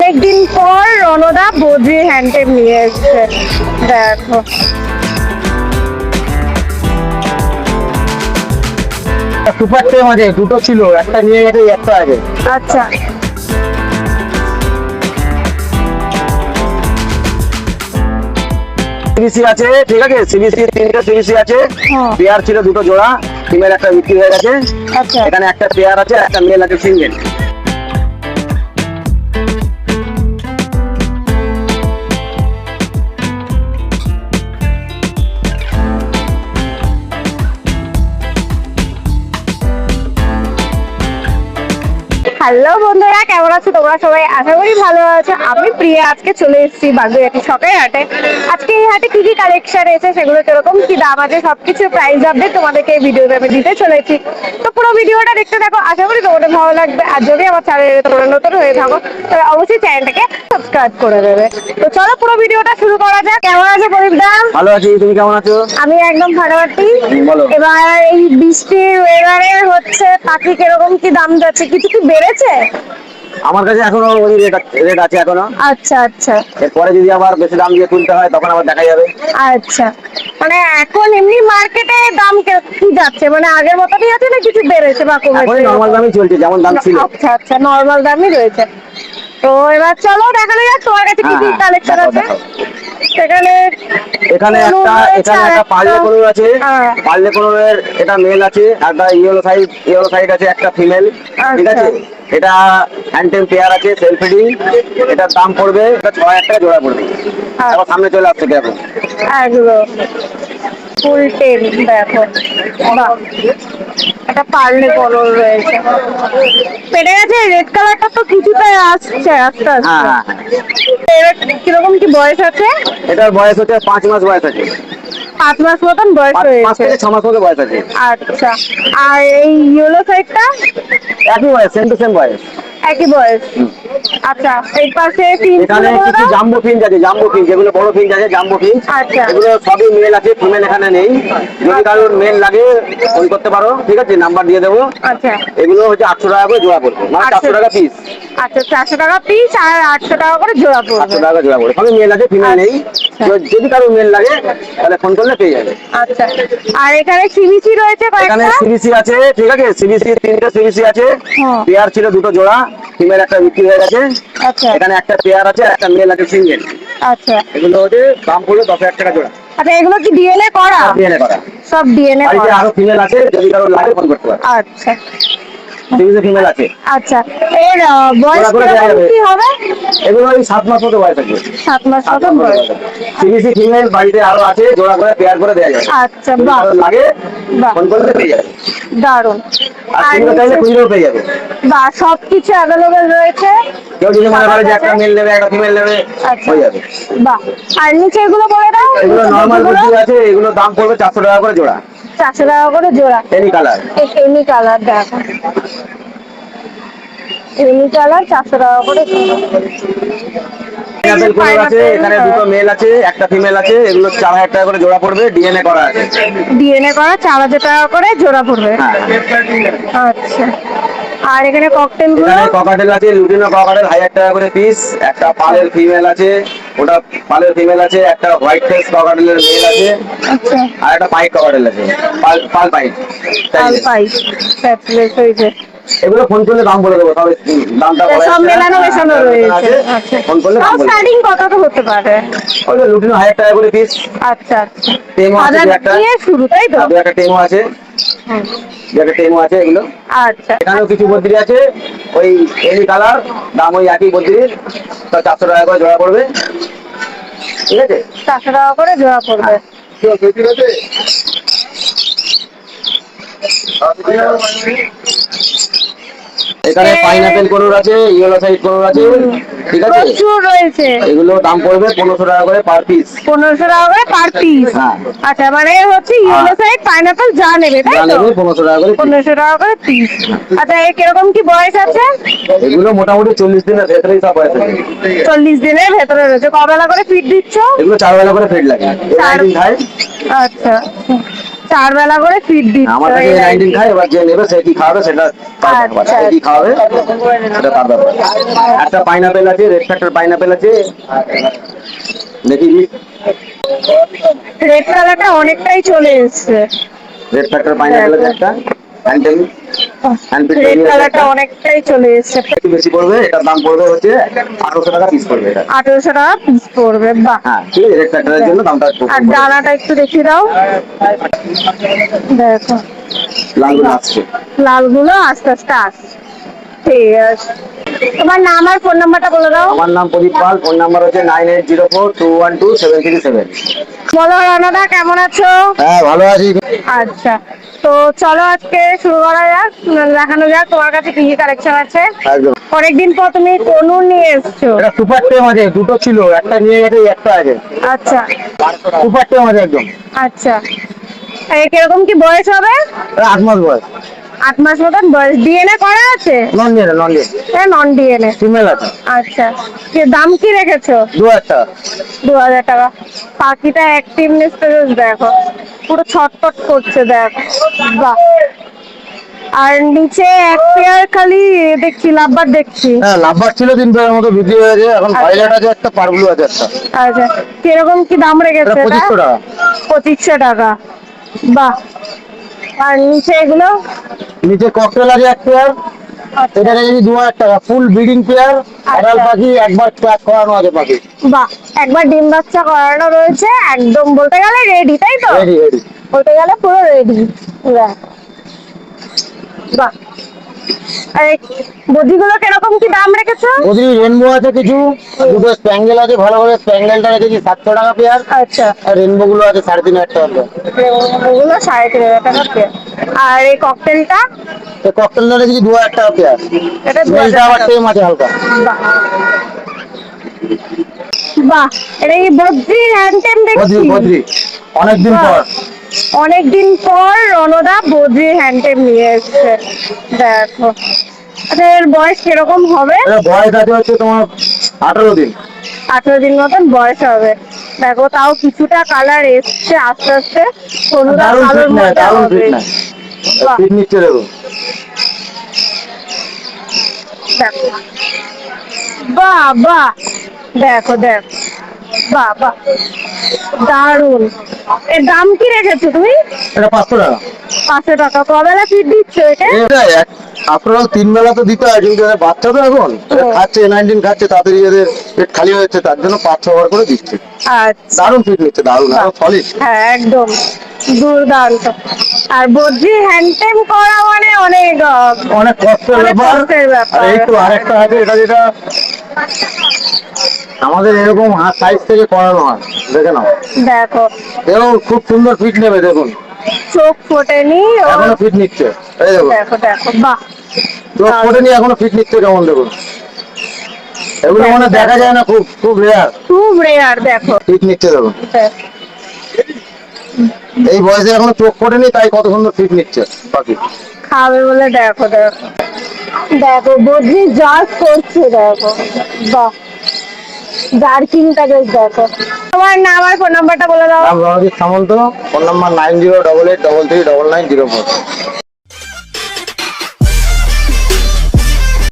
অনেকদিন পর রণদা বদ্রির হ্যান্ডটেপ নিয়ে এসছে। দেখো সুপার টেম আছে, দুটো ছিল, একটা নিয়ে গেছে, একটা আছে। আচ্ছা সিবিসি আছে, ঠিক আছে, সিবিসি তিনটে সিবিসি আছে, হ্যাঁ। পেয়ার ছিল দুটো জোড়া, ফিমেল একটা বিক্রি হয়ে গেছে। আচ্ছা এখানে একটা পেয়ার আছে, একটা মেল আছে সিঙ্গেল। হ্যালো বন্ধুরা, কেমন আছো তোমরা সবাই? আশা করি ভালো আছো। আমি প্রিয়া, আজকে চলে এসেছি বাগুইআটি শখের হাটে। আজকে এই হাটে কি কি কালেকশন এসেছে, সেগুলো কিরকম কি দাম আছে, সবকিছু প্রাইস আপডেট তোমাদেরকে এই ভিডিওতে আমি দিতে চলেছি। তো পুরো ভিডিওটা দেখতে থাকো, আশা করি তোমাদের ভালো লাগবে। আর যদি আমার চ্যানেলে তোমরা নতুন হয়ে থাকো তাহলে অবশ্যই চ্যানেলটাকে সাবস্ক্রাইব করে দেবে। তো চলো পুরো ভিডিওটা শুরু করা যাক। কেমন আছে প্রদীপ দা? ভালো আছি, তুমি কেমন আছো? আমি একদম ভালো আছি। বলো। এবার এই বৃষ্টির ওয়েদারে হচ্ছে পাখি কিরকম কি দাম যাচ্ছে, কিছু কি বেড়েছে? আমার কাছে এখনো ওই রেট আছে এখনো। আচ্ছা আচ্ছা এরপরে যদি আবার বেশি দাম দিয়ে তুলতে হয় তখন আবার দেখা যাবে। আচ্ছা, মানে এখন এমনি মার্কেটে দাম কি যাচ্ছে, মানে আগের মতনই আছে না কিছু বেড়েছে বা এখন কমেছে? নর্মাল দামই চলছে, যেমন দাম ছিল। আচ্ছা আচ্ছা, নর্মাল দামই রয়েছে। তো এবার চলো দেখানো যাক তোমার কাছে কি কি হ্যাঁ, কালেকশন দেখাও, আছে। দেখাও। সেখানে এখানে একটা পার্লে কোনোর আছে, পার্লে কোনোর এটা মেল আছে, একটা ইয়েলো সাইড আছে, একটা ফিমেল, ঠিক আছে। এটা হ্যান্ডটেম পেয়ার আছে, সেলফ ফিডিং। এটার দাম পড়বে 6,000 টাকা জোড়া পড়বে। আবার সামনে চলে আসছে দেখো। একদম ফুল টেম, দেখো বাহ, একটা পার্লে কলর রয়েছে। পেটে গেছে রেড কালারটা তো কিছুটা আসছে আস্তে আস্তে। হ্যাঁ হ্যাঁ হ্যাঁ। এর কিরকম কি বয়স আছে? এটার বয়স হচ্ছে 5 মাস বয়স আছে। 5 মাস মতন বয়স 5 হয়েছে। থেকে 6 মাস মতো বয়স আছে। আচ্ছা, আর এই ইয়েলো সাইডটা? একই বয়স, সেম টু সেম বয়স। একই বয়স। আচ্ছা, এই পাশে এখানে কিছু জাম্বো ফিঞ্চ আছে, জাম্বো ফিঞ্চ, যেগুলো বড় ফিঞ্চ আছে, জাম্বো ফিঞ্চ। আচ্ছা। এগুলো সবই মেল আছে, ফিমেল এখানে নেই। যদি কারোর মেল লাগে ফোন করতে পারো, ঠিক আছে, নাম্বার দিয়ে দেবো। আচ্ছা এগুলো হচ্ছে 800 টাকা করে জোড়া পড়বে, মানে 400 টাকা পিস। আচ্ছা, 400 টাকা পিস আর 800 টাকা করে জোড়া 800 পড়বে। টাকা জোড়া পড়বে, সবই মেল আছে, ফিমেল নেই। তো যদি কারোর মেল লাগে তাহলে ফোন করলে পেয়ে যাবে। আচ্ছা, আর এখানে সিবিসি রয়েছে এখানে কয়েকটা। সিবিসি আছে, ঠিক আছে, সিবিসি তিনটে সিবিসি আছে, হ্যাঁ। পেয়ার ছিল দুটো জোড়া, ফিমেল একটা বিক্রি হয়ে গেছে। আচ্ছা এখানে একটা পেয়ার আছে, একটা মেল আছে সিঙ্গেল। আচ্ছা এগুলো হচ্ছে দাম পড়বে 10,000 টাকা জোড়া। আচ্ছা, এগুলো কি ডিএনএ করা? ডিএনএ করা। সব ডিএনএ বাড়িতে করা। আরো ফিমেল আছে, যদি কারোর লাগে ফোন করতে পারে। আচ্ছা সিবিসি ফিমেল আছে। আচ্ছা, এর বয়স জোড়া করে দেওয়া কিরকম যাবে। কি হবে? এগুলো ওই 7 মাস মতো বয়স আছে। 7 মাস মতন বয়স। সিবিসি ফিমেল বাড়িতে আরো আছে, জোড়া করে পেয়ার করে দেওয়া যাবে। আচ্ছা যদি বাহ কারোর লাগে বাহ, ফোন করলে পেয়ে যাবে। দারুণ। আর আর খুচরো চাইলে খুচরো পেয়ে যাবে। বাহ, সবকিছু অ্যাভেলেবেল রয়েছে। কেউ যদি মনে করে যে একটা মেল নেবে একটা ফিমেল নেবে, আচ্ছা হয়ে যাবে। বাহ, আর নিচে এগুলো বলে দাও। এগুলো নর্মাল বুদ্ধি আছে, এগুলো দাম পড়বে 400 টাকা করে জোড়া। 400 টাকা করে জোড়া। Any colour. এনি কালার, দেখো এনি কালার 400 টাকা করে জোড়া। অ্যাপেল কোনোর আছে, এখানে দুটো মেল আছে, একটা ফিমেল আছে, এগুলো 4,000 টাকা করে জোড়া পড়বে, ডিএনএ করা আছে। ডিএনএ করা 4,000 টাকা করে জোড়া পড়বে। হ্যাঁ। আচ্ছা, আর এখানে ককটেল গুলো? এখানে ককাটেল আছে, লুটিনো ককাটেল 1,000 টাকা করে পিস। একটা পালের ফিমেল আছে, ওটা পালের ফিমেল আছে, একটা হোয়াইট ফেস ককাটেলের মেল আছে, আচ্ছা, আর একটা পাইট ককাটেল আছে, পাল পাইট। আর পাইপ ফ্যাটলেস হয়েছে। এগুলো ফোন করলে দাম বলে দেবো, তবে দামটা বলা সব যাচ্ছে না। মেলানো মেশানো রয়েছে। আচ্ছা, ফোন করলে দাম বলে দেবো। স্টার্টিং কত তো হতে পারে? ওই যে লুটিনো 1,000 টাকা করে পিস। আচ্ছা আচ্ছা, টেমো আছে, দু 1000 একটা দিয়ে শুরু, তাই তো? দু একটা টেমো আছে, হুম, দু একটা টেমো আছে এগুলো। আচ্ছা এখানেও কিছু বদ্রি আছে, ওই এনি কালার, দাম ওই একই বদ্রির, তো 400 টাকা করে জোড়া পড়বে, ঠিক আছে। 400 টাকা করে জোড়া পড়বে। এখানে পাইনাপেল কোনোর আছে, ইয়েলো সাইড কোনোর আছে, ঠিক আছে। প্রচুর রয়েছে। এগুলো দাম পড়বে 1500 টাকা করে পার পিস। 1500 টাকা করে পার পিস। হ্যাঁ। আচ্ছা, মানে হচ্ছে ইয়েলো সাইড পাইনাপল যা নেবে, তাই যা তো? নেবে 1500 টাকা করে piece। 1500 টাকা করে পিস। আচ্ছা, এর কিরকম কি বয়স আছে? এগুলো মোটামুটি 40 দিনের ভেতরেই সব বয়স আছে। 40 দিনের ভেতরে রয়েছে। কবেলা করে ফিড দিচ্ছ? এগুলো 4 বেলা করে ফেড লাগে, 19 খায়। আচ্ছা, 4 বেলা করে ফিড দিচ্ছ। আমার কাছে 19 খায়, এবার যে নেবে সে কি খাবে সেটা তার ব্যাপার, আচ্ছা। কি খাওয়াবে এটা তার ব্যাপার। একটা পাইনাপেল আছে, রেড ফ্যাক্টর পাইনাপেল আছে, দেখি রেড কালারটা অনেকটাই চলে এসছে। রেড ফ্যাক্টর পাইনাপেল আছে একটা হ্যান্ডেল রেড কালারটা অনেকটাই চলে এসছে। একটু বেশি পড়বে, এটার দাম পড়বে হচ্ছে 1800 টাকা পিস পড়বে এটা। 1800 টাকা পিস পড়বে, বাহ। হ্যাঁ ঠিক আছে, রেড ফ্যাক্টরের জন্য দামটা একটু আর ডানাটা একটু দেখিয়ে দাও, দেখো লালগুলো আসছে। লালগুলো আস্তে আস্তে আসছে। ঠিক আছে, তোমার নাম আর ফোন নাম্বারটা বলে দাও। আমার নাম প্রদীপ পাল, ফোন নাম্বার হচ্ছে 9804212737। বলো রানাদা, কেমন আছো? হ্যাঁ ভালো আছি। আচ্ছা, তো চলো আজকে শুরু করা যাক, দেখানো যাক তোমার কাছে কি কি কালেকশন আছে। একদম। অনেকদিন পর তুমি কনুর নিয়ে এসছো। এটা সুপার টেম আছে, দুটো ছিল, একটা নিয়ে গেছে, একটা আছে। আচ্ছা সুপার টেম আছে একদম। আচ্ছা, এই কিরকম কি বয়স হবে? 8 মাস বয়স। 8 মাস মতন বয়স। ডিএনএ করা আছে? Non DNA, non DNA, non DNA. Female আছে। আচ্ছা, কি দাম কি রেখেছো? 2000 টাকা। 2000 টাকা। পাখিটা অ্যাক্টিভনেস দেখো, পুরো ছটফট করছে, দেখো, বাহ। আর নিচে এক পেয়ার খালি দেখছি, লাভবার দেখছি। হ্যাঁ লাভবার ছিল, 3 পেয়ারের মতো বিক্রি হয়ে গেছে। এখন ভাইলেট আছে একটা, পারব্লু আছে একটা। আচ্ছা, কিরকম কি দাম রেখেছে এটা এটা? 2500 টাকা। 2500 টাকা, বাহ। আর নিচে এগুলো? নিচে ককটেল আছে এক পেয়ার, এটা রেখেছি 2000 টাকা। ফুল ব্রিডিং পেয়ার, অ্যাডাল্ট পাখি, একবার ট্র্যাক করানো আছে পাখি। বাহ, একবার ডিম বাচ্চা করানো রয়েছে, একদম বলতে গেলে রেডি, তাই তো? Ready ready. বলতে গেলে পুরো রেডি। বাহ। আর এই বদিগুলো কিরকম কি দাম রেখেছো? বদ্রি রেনবো আছে কিছু, দুটো স্প্যাঙ্গেল আছে, ভালো করে স্প্যাঙ্গেলটা রেখেছি 700 টাকা পেয়ার। আচ্ছা, আর রেনবো গুলো আছে 3500 টাকা পেয়ার। ওগুলো 3500 টাকা পেয়ার। আর এই ককটেলটা? এই ককটেলটা রেখেছি 2000 টাকা পেয়ার। এটা 2000 মেলটা আবার টাকা। টেম আছে হালকা। বাহ, বাহ। এটা কি বদ্রি হ্যান্ডটেম দেখছি? বদ্রি বদ্রি, অনেকদিন বাহ। পর। অনেকদিন পর রণদা বদ্রি হ্যান্ডটেম নিয়ে এসছে, দেখো। আচ্ছা, এর বয়স কিরকম হবে? এটা বয়স আছে হচ্ছে তোমার 18 দিন। 18 দিন মতন বয়স হবে, দেখো। তাও কিছুটা কালার এসছে আস্তে আস্তে, হলুদ আর দারুণ কালোর ফিট নেয়, মধ্যে দারুণ হবে। ফিট নেয়। বাহ। ফিট নিচ্ছে দেখো। দেখো, বাহ বাহ, দেখো দেখো, বাহ বাহ, দারুন। এর দাম কি রেখেছো তুমি? এটা 500 টাকা। 500 টাকা। কবেলা ফিট দিচ্ছ এটা? আপনারা 3 বেলা তো দিতে হয়, কিন্তু এদের বাচ্চা তো এখন খাচ্ছে, N19 খাচ্ছে, তাড়াতাড়ি এদের পেট খালি হয়ে যাচ্ছে, তার জন্য 500 ওভার করে দিচ্ছে। আচ্ছা, দারুণ ফিট নিচ্ছে, দারুণ, আরো সলিড। হ্যাঁ একদম দুর্দান্ত। আর বদ্রি হ্যান্ডটেম করা মানে অনেক অনেক কষ্টের অনেক ব্যাপার। কষ্টের ব্যাপার। আর এই তো আরেকটা আছে, এটা যেটা আমাদের এরকম হাত সাইজ থেকে করানো হয়, দেখে নাও। দেখো, এরকম খুব সুন্দর ফিট নেবে, দেখুন চোখ ফোটেনি ওর। এখনো ফিট নিচ্ছে, এই দেখুন দেখো দেখো, বাহ। চোখ ফোটেনি, এখনো ফিট নিচ্ছে, কেমন দেখুন। এগুলো মানে দেখা যায় না, খুব খুব রেয়ার। খুব রেয়ার, দেখো। ফিট নিচ্ছে দেখুন। দেখ, এই বয়সে এখনো চোখ ফোটেনি, তাই কত সুন্দর ফিট নিচ্ছে পাখি। খাবে বলে, দেখো দেখো, দেখো বদ্রি জাস্ট করছে, দেখো, বাহ। জার্কিংটা বেশ, দেখো। তোমার নাম আর ফোন নাম্বারটা বলে দাও। নাম রণজিৎ সামন্ত, ফোন নাম্বার 9088339904।